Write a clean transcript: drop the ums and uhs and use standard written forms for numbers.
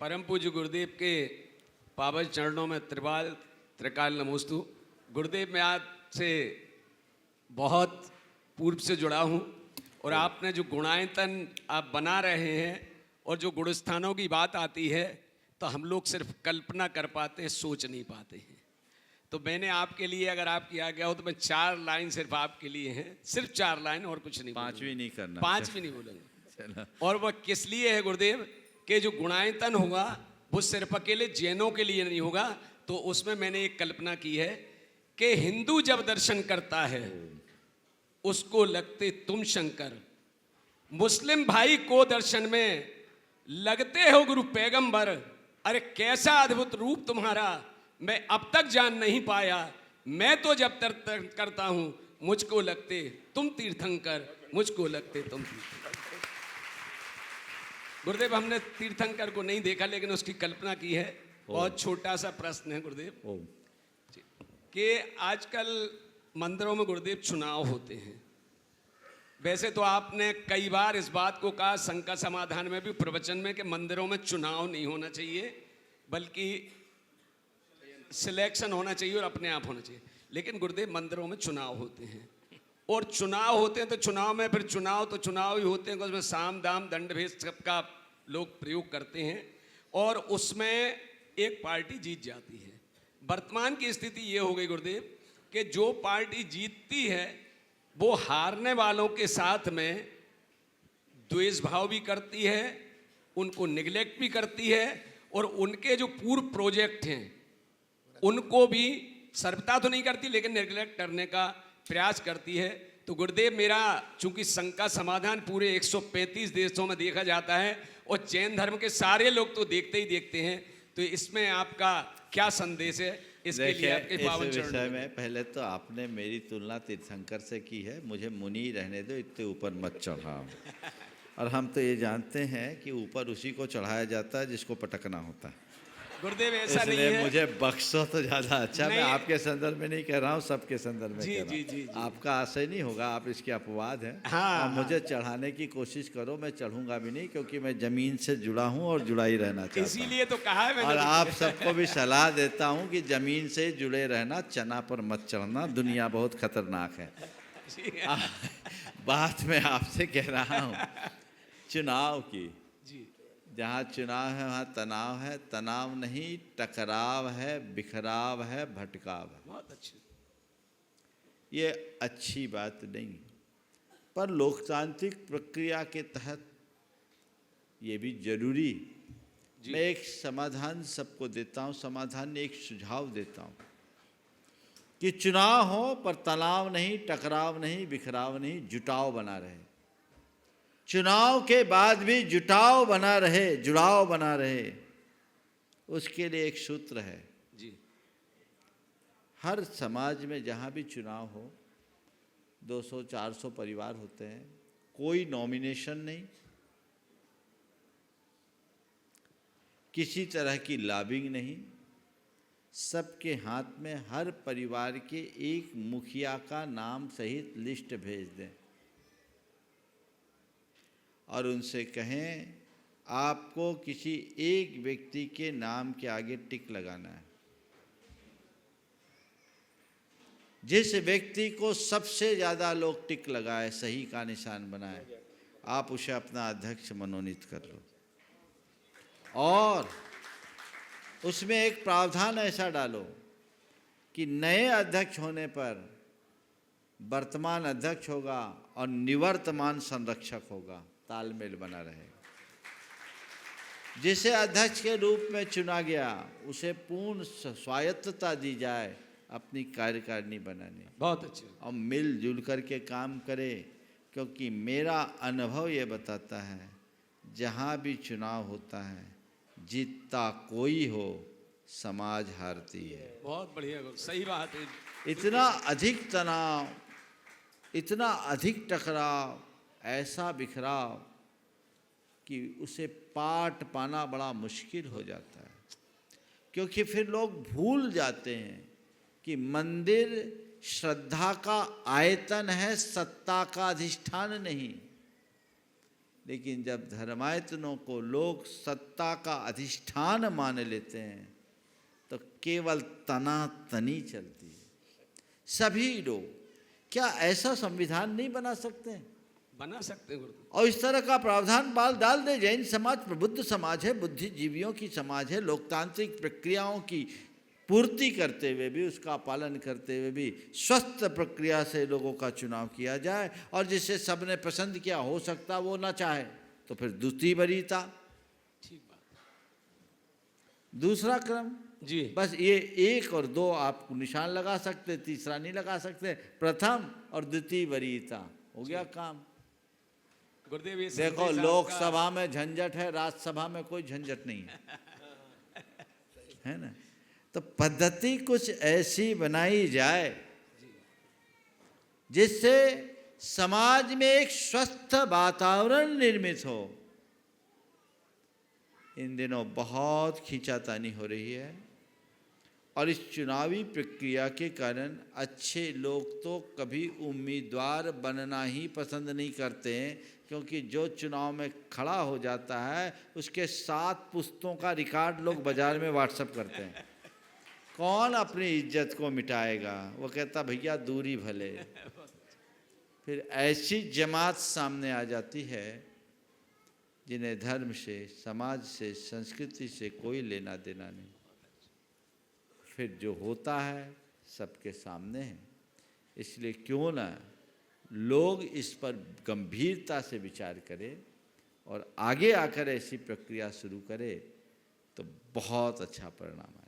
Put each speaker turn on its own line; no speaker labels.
परम पूज्य गुरुदेव के पावन चरणों में त्रिवाल त्रिकाल नमोस्तु। गुरुदेव मैं आज से बहुत पूर्व से जुड़ा हूँ और आपने जो गुणायतन आप बना रहे हैं और जो गुणस्थानों की बात आती है तो हम लोग सिर्फ कल्पना कर पाते हैं, सोच नहीं पाते हैं। तो मैंने आपके लिए अगर आप किया गया हो तो मैं 4 लाइन सिर्फ आपके लिए हैं, सिर्फ 4 लाइन और कुछ नहीं,
5 भी नहीं करना,
5 भी नहीं बोलेंगे। और वह किस लिए है गुरुदेव कि जो गुणायतन होगा वो सिर्फ अकेले जैनों के लिए नहीं होगा। तो उसमें मैंने एक कल्पना की है कि हिंदू जब दर्शन करता है उसको लगते तुम शंकर, मुस्लिम भाई को दर्शन में लगते हो गुरु पैगंबर। अरे कैसा अद्भुत रूप तुम्हारा मैं अब तक जान नहीं पाया। मैं तो जब तक करता हूं मुझको लगते तुम तीर्थंकर, मुझको लगते तुम तीर्थंकर। गुरुदेव हमने तीर्थंकर को नहीं देखा लेकिन उसकी कल्पना की है। बहुत छोटा सा प्रश्न है गुरुदेव कि आजकल मंदिरों में गुरुदेव चुनाव होते हैं। वैसे तो आपने कई बार इस बात को कहा शंका समाधान में भी, प्रवचन में, कि मंदिरों में चुनाव नहीं होना चाहिए बल्कि सिलेक्शन होना चाहिए और अपने आप होना चाहिए। लेकिन गुरुदेव मंदिरों में चुनाव होते हैं और चुनाव होते हैं तो चुनाव में फिर चुनाव ही होते हैं, उसमें साम दाम दंड भेद सबका लोग प्रयोग करते हैं और उसमें एक पार्टी जीत जाती है। वर्तमान की स्थिति ये हो गई गुरुदेव कि जो पार्टी जीतती है वो हारने वालों के साथ में द्वेष भाव भी करती है, उनको निगलेक्ट भी करती है और उनके जो पूर्व प्रोजेक्ट हैं उनको भी सर्वथा तो नहीं करती लेकिन निगलेक्ट करने का प्रयास करती है। तो गुरुदेव मेरा चूंकि शंका समाधान पूरे 135 देशों में देखा जाता है और जैन धर्म के सारे लोग तो देखते ही देखते हैं, तो इसमें आपका क्या संदेश है? इसके लिए आपके पावन चरण
विषय में पहले तो आपने मेरी तुलना तीर्थंकर से की है, मुझे मुनि रहने दो, इतने ऊपर मत चढ़ाओ। और हम तो ये जानते हैं कि ऊपर उसी को चढ़ाया जाता है जिसको पटकना होता है।
गुरुदेव ऐसा नहीं है,
मुझे बख्शो तो ज़्यादा अच्छा। मैं आपके संदर्भ में नहीं कह रहा हूँ, सबके संदर्भ में कह रहा हूँ। आपका आशय नहीं होगा, आप इसके अपवाद हैं।
हाँ,
मुझे चढ़ाने की कोशिश करो, मैं चढ़ूंगा भी नहीं क्योंकि मैं जमीन से जुड़ा हूँ और जुड़ा ही रहना चाहता हूँ।
इसीलिए तो कहा है मैंने।
और आप सबको भी सलाह देता हूँ कि जमीन से जुड़े रहना, चना पर मत चढ़ना, दुनिया बहुत खतरनाक है। बात मैं आपसे कह रहा हूँ चुनाव की। जहाँ चुनाव है वहाँ तनाव है, तनाव नहीं टकराव है, बिखराव है, भटकाव है।
बहुत अच्छी,
ये अच्छी बात नहीं, पर लोकतांत्रिक प्रक्रिया के तहत ये भी जरूरी। मैं एक समाधान सबको देता हूँ, समाधान एक सुझाव देता हूँ कि चुनाव हो पर तनाव नहीं, टकराव नहीं, बिखराव नहीं, जुटाव बना रहे। चुनाव के बाद भी जुटाव बना रहे, जुड़ाव बना रहे, उसके लिए एक सूत्र है
जी।
हर समाज में जहाँ भी चुनाव हो 200-400 परिवार होते हैं, कोई नॉमिनेशन नहीं, किसी तरह की लॉबिंग नहीं, सबके हाथ में हर परिवार के एक मुखिया का नाम सहित लिस्ट भेज दें और उनसे कहें आपको किसी एक व्यक्ति के नाम के आगे टिक लगाना है। जिस व्यक्ति को सबसे ज़्यादा लोग टिक लगाए, सही का निशान बनाए, आप उसे अपना अध्यक्ष मनोनीत कर लो और उसमें एक प्रावधान ऐसा डालो कि नए अध्यक्ष होने पर वर्तमान अध्यक्ष होगा और निवर्तमान संरक्षक होगा, तालमेल बना रहेगा। जिसे अध्यक्ष के रूप में चुना गया उसे पूर्ण स्वायत्तता दी जाए अपनी कार्यकारिणी बनाने।
बहुत अच्छे।
और मिलजुल करके काम करे, क्योंकि मेरा अनुभव ये बताता है जहाँ भी चुनाव होता है जीतता कोई हो, समाज हारती है।
बहुत बढ़िया, सही बात है।
इतना अधिक तनाव, इतना अधिक टकराव, ऐसा बिखराव कि उसे पाट पाना बड़ा मुश्किल हो जाता है, क्योंकि फिर लोग भूल जाते हैं कि मंदिर श्रद्धा का आयतन है, सत्ता का अधिष्ठान नहीं। लेकिन जब धर्मायतनों को लोग सत्ता का अधिष्ठान मान लेते हैं तो केवल तनातनी चलती है। सभी लोग क्या ऐसा संविधान नहीं बना सकते हैं?
बना सकते हैं गुरुदेव।
और इस तरह का प्रावधान बाल डाल दे। जैन समाज प्रबुद्ध समाज है, बुद्धिजीवियों की समाज है, लोकतांत्रिक प्रक्रियाओं की पूर्ति करते हुए भी, उसका पालन करते हुए भी स्वस्थ प्रक्रिया से लोगों का चुनाव किया जाए, और जिसे सबने पसंद किया, हो सकता वो ना चाहे तो फिर दूसरी वरीयता,
ठीक बात।
दूसरा क्रम।
जी
बस ये 1 और 2 आप निशान लगा सकते, तीसरा नहीं लगा सकते। प्रथम और द्वितीय वरीयता, हो गया काम।
गुरुदेव ये
देखो,
संदेश
लोकसभा में झंझट है, राज्यसभा में कोई झंझट नहीं है, है ना? तो पद्धति कुछ ऐसी बनाई जाए जिससे समाज में एक स्वस्थ वातावरण निर्मित हो। इन दिनों बहुत खींचातानी हो रही है, और इस चुनावी प्रक्रिया के कारण अच्छे लोग तो कभी उम्मीदवार बनना ही पसंद नहीं करते हैं, क्योंकि जो चुनाव में खड़ा हो जाता है उसके 7 पुस्तों का रिकॉर्ड लोग बाजार में व्हाट्सएप करते हैं। कौन अपनी इज्जत को मिटाएगा? वो कहता भैया दूरी भले। फिर ऐसी जमात सामने आ जाती है जिन्हें धर्म से, समाज से, संस्कृति से कोई लेना देना नहीं। फिर जो होता है सबके सामने है। इसलिए क्यों ना लोग इस पर गंभीरता से विचार करें और आगे आकर ऐसी प्रक्रिया शुरू करें, तो बहुत अच्छा परिणाम है।